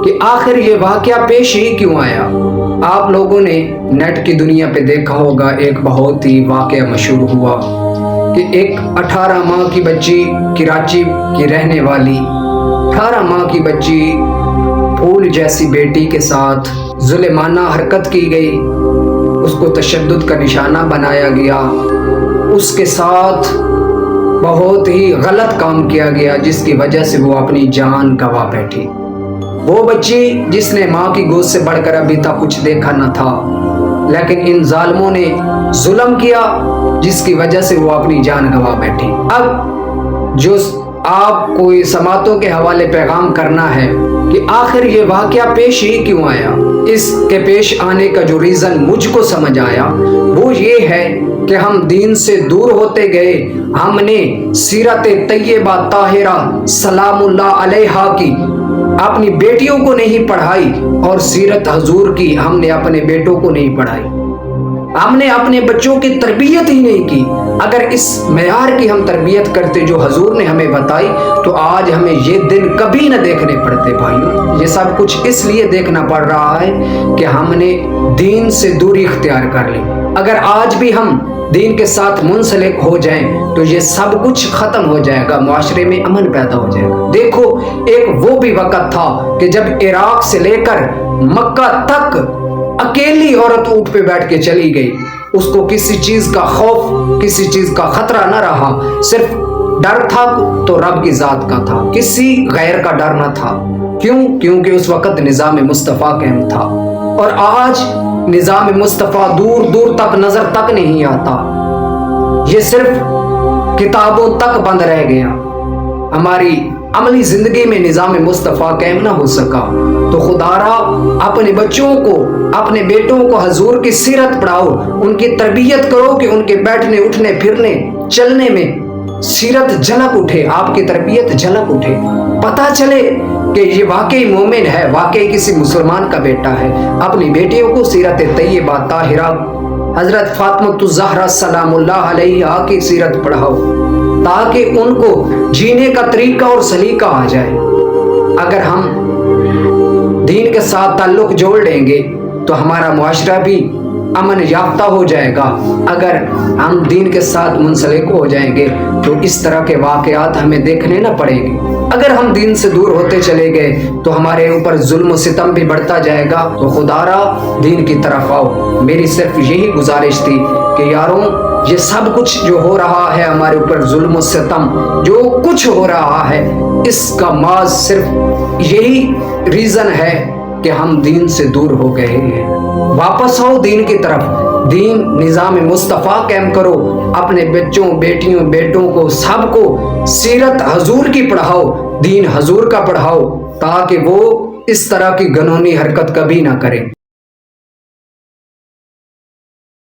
کہ آخر یہ واقعہ پیش ہی کیوں آیا۔ آپ لوگوں نے نیٹ کی دنیا پہ دیکھا ہوگا، ایک بہت ہی واقعہ مشہور ہوا کہ ایک 18 ماہ کی بچی، کراچی کی رہنے والی 18 ماہ کی بچی، پھول جیسی بیٹی کے ساتھ ظلمانہ حرکت کی گئی، اس کو تشدد کا نشانہ بنایا گیا، اس کے ساتھ بہت ہی غلط کام کیا گیا، جس کی وجہ سے وہ اپنی جان گنوا بیٹھی۔ وہ بچی جس نے ماں کی گود سے بڑھ کر ابھی تک کچھ دیکھا نہ تھا، لیکن ان ظالموں نے ظلم کیا جس کی وجہ سے وہ اپنی جان گنوا بیٹھی۔ اب جو آپ کو سماعتوں کے حوالے پیغام کرنا ہے کہ آخر یہ واقعہ پیش ہی کیوں آیا، اس کے پیش آنے کا جو ریزن مجھ کو سمجھ آیا وہ یہ ہے کہ ہم دین سے دور ہوتے گئے، ہم نے سیرت طیبہ طاہرہ سلام اللہ علیہا کی اپنی بیٹیوں کو نہیں پڑھائی، اور سیرت حضور کی ہم نے اپنے بیٹوں کو نہیں پڑھائی، ہم نے اپنے بچوں کی تربیت ہی نہیں کی۔ اگر اس معیار کی ہم تربیت کرتے جو حضور نے ہمیں بتائی تو آج ہمیں یہ دن کبھی نہ دیکھنے پڑتے۔ بھائیوں، یہ سب کچھ اس لیے دیکھنا پڑ رہا ہے کہ ہم نے دین سے دوری اختیار کر لی۔ اگر آج بھی ہم دین کے ساتھ منسلک ہو جائیں تو یہ سب کچھ ختم ہو جائے گا، معاشرے میں امن پیدا ہو جائے گا۔ دیکھو، ایک وہ بھی وقت تھا کہ جب عراق سے لے کر مکہ تک اکیلی عورت اونٹ پہ بیٹھ کے چلی گئی، اس کو کسی چیز کا خوف، کسی چیز کا خطرہ نہ رہا، صرف ڈر تھا تو رب کی ذات کا تھا، کسی غیر کا ڈر نہ تھا۔ کیوں؟ کیونکہ اس وقت نظام مصطفیٰ قائم تھا، اور آج نظام مصطفیٰ دور دور تک نظر تک نہیں آتا، یہ صرف کتابوں تک بند رہ گیا۔ ہماری عملی زندگی میں نظام مصطفیٰ قائم نہ ہو سکا، تو خدا را اپنے بچوں کو، اپنے بیٹوں کو حضور کی سیرت پڑھاؤ، ان کی تربیت کرو کہ ان کے بیٹھنے، اٹھنے، پھرنے، چلنے میں سیرت جھلک اٹھے، آپ کی تربیت جھلک اٹھے، پتہ چلے کہ یہ واقعی مومن ہے، واقعی کسی مسلمان کا بیٹا ہے۔ اپنی بیٹیوں کو سیرت طیبہ طاہرہ حضرت فاطمہ الزہرا سلام اللہ علیہا کی سیرت پڑھاؤ، تاکہ ان کو جینے کا طریقہ اور سلیقہ آ جائے۔ اگر ہم دین کے ساتھ تعلق جوڑ لیں گے تو ہمارا معاشرہ بھی امن یافتہ ہو جائے گا۔ اگر ہم دین کے ساتھ منسلک ہو جائیں گے تو اس طرح کے واقعات ہمیں دیکھنے نہ پڑیں گے۔ اگر ہم دین سے دور ہوتے چلے گئے تو ہمارے اوپر ظلم و ستم بھی بڑھتا جائے گا۔ تو خدا را دین کی طرف آؤ۔ میری صرف یہی گزارش تھی کہ یاروں، یہ سب کچھ جو ہو رہا ہے ہمارے اوپر، ظلم و ستم جو کچھ ہو رہا ہے، اس کا محض صرف یہی ریزن ہے کہ ہم دین سے دور ہو گئے ہیں۔ واپس آؤ دین کی طرف، دین نظام مصطفیٰ قائم کرو، اپنے بچوں، بیٹیوں، بیٹوں کو، سب کو سیرت حضور کی پڑھاؤ، دین حضور کا پڑھاؤ، تاکہ وہ اس طرح کی گنہونی حرکت کبھی نہ کریں۔